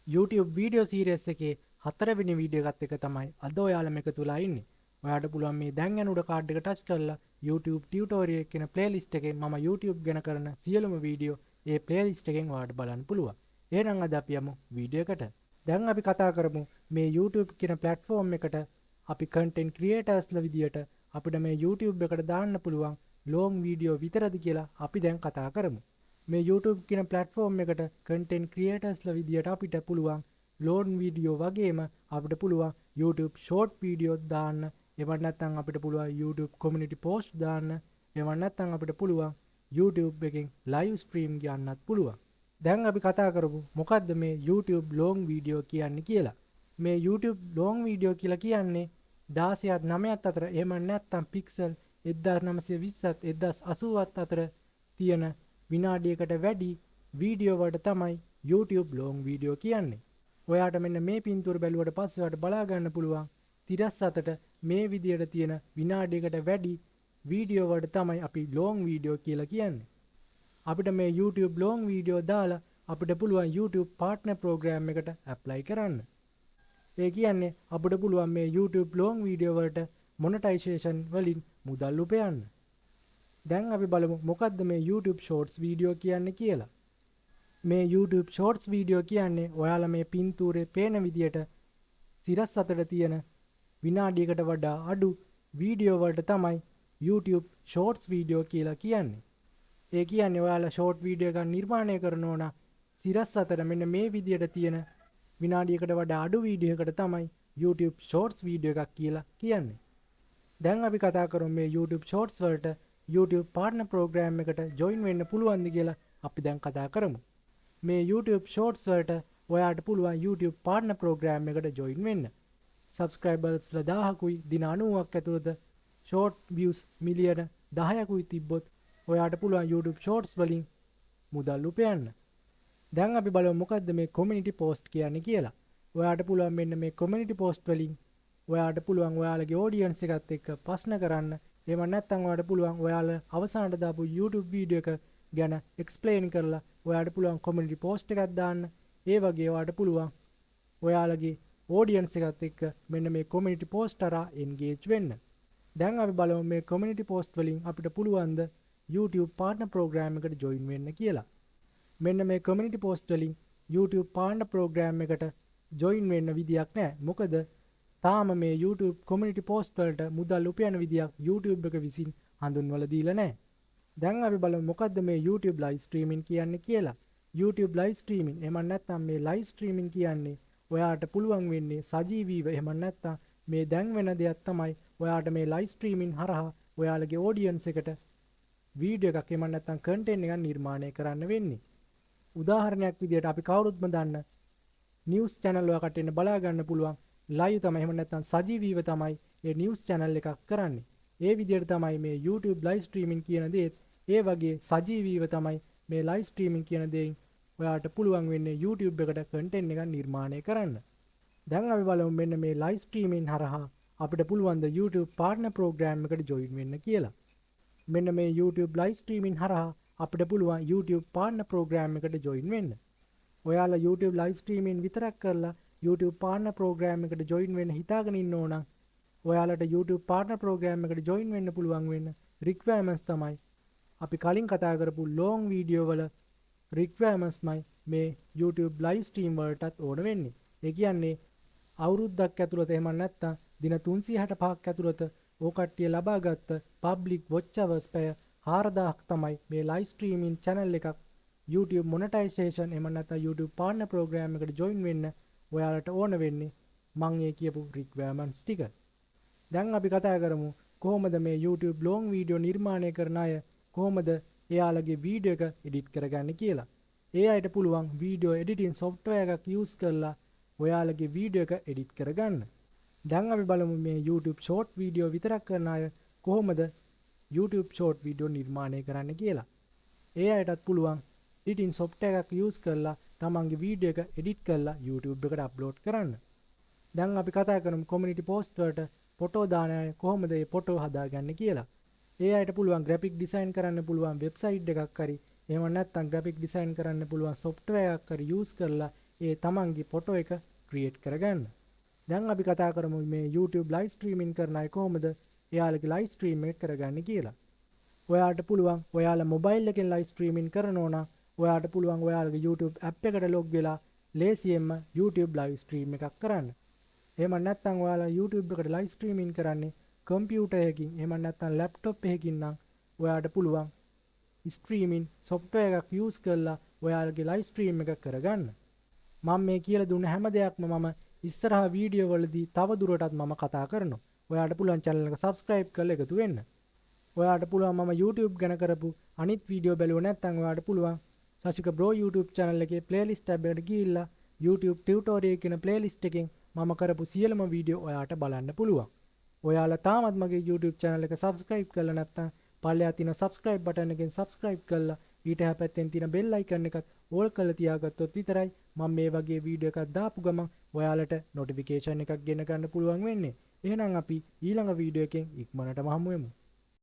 YouTube video series එකේ 4 වෙනි video එකත් එක තමයි අද ඔයාලම එකතු වෙලා ඉන්නේ. ඔයාලට පුළුවන් මේ දැන් යන උඩ කාඩ් එක ටච් කරලා YouTube ටියුටෝරියල් කියන ප්ලේලිස්ට් එකෙන් මම YouTube ගැන කරන සියලුම වීඩියෝ ඒ ප්ලේලිස්ට් එකෙන් ඔයාලට බලන්න පුළුවන්. එහෙනම් අද අපි යමු වීඩියෝ එකට. දැන් අපි කතා කරමු මේ YouTube කියන platform එකට අපි content creatorsලා විදියට අපිට මේ YouTube එකට දාන්න පුළුවන් long වීඩියෝ විතරද කියලා අපි දැන් කතා කරමු. මේ YouTube කියන platform එකට content creatorsලා විදියට අපිට පුළුවන් long වීඩියෝ වගේම අපිට පුළුවන් YouTube short වීඩියෝ දාන්න. එවන් නැත්නම් අපිට පුළුවන් YouTube community post දාන්න. එවන් නැත්නම් අපිට පුළුවන් YouTube එකෙන් live stream ගන්නත් පුළුවන්. දැන් අපි කතා කරමු මොකද්ද මේ YouTube long වීඩියෝ කියන්නේ කියලා. මේ YouTube long වීඩියෝ කියලා කියන්නේ 16ත් 9ත් අතර එහෙම නැත්නම් pixel 1920ත් 1080ත් අතර තියෙන විනාඩියකට වැඩි වීඩියෝ වලට තමයි YouTube long වීඩියෝ කියන්නේ. ඔයාට මෙන්න මේ පින්තූර බැලුවට පස්සේ ඔයාට බලා ගන්න පුළුවන් 37ට මේ විදියට තියෙන විනාඩියකට වැඩි වීඩියෝ වලට තමයි අපි long වීඩියෝ කියලා කියන්නේ. අපිට මේ YouTube long වීඩියෝ දාලා අපිට පුළුවන් YouTube partner program එකට apply කරන්න. ඒ කියන්නේ අපිට පුළුවන් මේ YouTube long වීඩියෝ වලට monetization වලින් මුදල් උපයන්න. දැන් අපි බලමු මොකද්ද මේ YouTube shorts වීඩියෝ කියන්නේ කියලා. මේ YouTube shorts වීඩියෝ කියන්නේ ඔයාලා මේ පින්තූරේ පේන විදියට සිරස් අතර තියෙන විනාඩියකට වඩා අඩු වීඩියෝ වලට තමයි YouTube shorts වීඩියෝ කියලා කියන්නේ. ඒ කියන්නේ ඔයාලා short වීඩියෝ එකක් නිර්මාණය කරනවා නම් සිරස් අතර මෙන්න මේ විදියට තියෙන විනාඩියකට වඩා අඩු වීඩියෝ එකකට තමයි YouTube shorts වීඩියෝ එකක් කියලා කියන්නේ. දැන් අපි කතා කරමු මේ YouTube shorts වලට YouTube partner program එකට join වෙන්න පුළුවන්ද කියලා අපි දැන් කතා කරමු. මේ YouTube shorts වලට ඔයාට පුළුවන් YouTube partner program එකට join වෙන්න. subscribersලා 1000කුයි දින 90ක් ඇතුළත short views මිලියන 10කුයි තිබ්බොත් ඔයාට පුළුවන් YouTube shorts වලින් මුදල් උපයන්න. දැන් අපි බලමු මොකද්ද මේ community post කියන්නේ කියලා. ඔයාට පුළුවන් මෙන්න මේ community post වලින් ඔයාට පුළුවන් ඔයාලගේ audience එකත් එක්ක ප්‍රශ්න කරන්න. එහෙම නැත්නම් ඔයාට පුළුවන් ඔයාලා අවසානට දාපු YouTube වීඩියෝ එක ගැන explain කරලා ඔයාට පුළුවන් community post එකක් දාන්න. ඒ වගේ ඔයාට පුළුවන් ඔයාලගේ audience එකත් එක්ක මෙන්න මේ community post හරහා engage වෙන්න. දැන් අපි බලමු මේ community post වලින් අපිට පුළුවන් ද YouTube partner program එකට join වෙන්න කියලා. මෙන්න මේ community post වලින් YouTube partner program එකට join වෙන්න විදියක් නැහැ. මොකද තාම මේ YouTube community post වලට මුදල් උපයන විදියක් YouTube එක විසින් හඳුන්වලා දීලා නැහැ. දැන් අපි බලමු මොකද්ද මේ YouTube live streaming කියන්නේ කියලා. YouTube live streaming එහෙම නැත්නම් මේ live streaming කියන්නේ ඔයාට පුළුවන් වෙන්නේ සජීවීව එහෙම නැත්නම් මේ දැන් වෙන දෙයක් තමයි ඔයාට මේ live streaming හරහා ඔයාලගේ audience එකට වීඩියෝ එකක් එහෙම නැත්නම් content එකක් නිර්මාණය කරන්න වෙන්නේ. උදාහරණයක් විදියට අපි කවුරුත්ම දන්න news channel එකකට එන්න බලා ගන්න පුළුවන් live තමයි එහෙම නැත්නම් සජීවීව තමයි මේ news channel එකක් කරන්නේ. ඒ විදියට තමයි මේ YouTube live streaming කියන දේත් ඒ වගේ සජීවීව තමයි මේ live streaming කියන දේෙන් ඔයාට පුළුවන් වෙන්නේ YouTube එකට content එකක් නිර්මාණය කරන්න. දැන් අපි බලමු මෙන්න මේ live streaming හරහා අපිට පුළුවන් ද YouTube partner program එකට join වෙන්න කියලා. මෙන්න මේ YouTube live streaming හරහා අපිට පුළුවන් YouTube partner program එකට join වෙන්න. ඔයාලා YouTube live streaming විතරක් කරලා YouTube partner program එකට join වෙන්න හිතාගෙන ඉන්න ඕන නම් ඔයාලට YouTube partner program එකට join වෙන්න පුළුවන් වෙන්න requirements තමයි අපි කලින් කතා කරපු long video වල requirementsමයි මේ YouTube live stream වලටත් ඕන වෙන්නේ. ඒ කියන්නේ අවුරුද්දක් ඇතුළත එහෙම නැත්නම් දින 365ක් ඇතුළත ඕ කට්ටිය ලබාගත්ත public watch hours පැය 4000ක් තමයි මේ live streaming channel එකක් YouTube monetization එහෙම නැත්නම් YouTube partner program එකට join වෙන්න ඔයාලට ඕන වෙන්නේ මම ඒ කියපු requirements ටික. දැන් අපි කතා කරමු කොහොමද මේ YouTube long video නිර්මාණය කරන අය කොහොමද එයාලගේ වීඩියෝ එක එඩිට් කරගන්නේ කියලා. ඒ අයට පුළුවන් වීඩියෝ එඩිටින් software එකක් use කරලා ඔයාලගේ වීඩියෝ එක එඩිට් කරගන්න. දැන් අපි බලමු මේ YouTube short වීඩියෝ විතරක් කරන අය කොහොමද YouTube short වීඩියෝ නිර්මාණය කරන්න කියලා. ඒ අයටත් පුළුවන් එඩිටින් software එකක් use කරලා තමන්ගේ වීඩියෝ එක එඩිට් කරලා YouTube එකට අප්ලෝඩ් කරන්න. දැන් අපි කතා කරමු community post වලට ෆොටෝ දාන අය කොහොමද මේ ෆොටෝ හදාගන්නේ කියලා. ඒ අයට පුළුවන් graphic design කරන්න පුළුවන් website එකක් හරි එහෙම නැත්නම් graphic design කරන්න පුළුවන් software එකක් හරි use කරලා ඒ තමන්ගේ ෆොටෝ එක ක්‍රියේට් කරගන්න. දැන් අපි කතා කරමු මේ YouTube live streaming කරන අය කොහොමද එයාලගේ live stream එක කරගන්නේ කියලා. ඔයාට පුළුවන් ඔයාලා මොබයිල් එකෙන් live streaming කරනවා නම් ඔයාට පුළුවන් ඔයාලගේ YouTube app එකට log වෙලා ලේසියෙන්ම YouTube live stream එකක් කරන්න. එහෙම නැත්නම් ඔයාලා YouTube එකට live streaming කරන්නේ කම්පියුටර් එකකින් එහෙම නැත්නම් laptop එකකින් නම් ඔයාට පුළුවන් streaming software එකක් use කරලා ඔයාලගේ live stream එක කරගන්න. මම මේ කියලා දුන්න හැම දෙයක්ම මම ඉස්සරහා වීඩියෝ වලදී තව දුරටත් මම කතා කරනවා. ඔයාට පුළුවන් channel එක subscribe කරලා එකතු වෙන්න. ඔයාට පුළුවන් මම YouTube ගැන කරපු අනිත් වීඩියෝ බැලුව නැත්නම් ඔයාට පුළුවන් සශික බ්‍රෝ YouTube channel එකේ playlist tab එකට ගිහිල්ලා YouTube tutorial කියන playlist එකෙන් මම කරපු සියලුම වීඩියෝ ඔයාට බලන්න පුළුවන්. ඔයාලා තාමත් මගේ YouTube channel එක subscribe කරලා නැත්නම් පල්ලෙහා තියෙන subscribe button එකෙන් subscribe කරලා ඊට එහා පැත්තෙන් තියෙන bell icon එකත් all කරලා තියාගත්තොත් විතරයි මම මේ වගේ වීඩියෝ එකක් දාපු ගමන් ඔයාලට notification එකක් ගෙන ගන්න පුළුවන් වෙන්නේ. එහෙනම් අපි ඊළඟ වීඩියෝ එකෙන් ඉක්මනටම හමු වෙමු.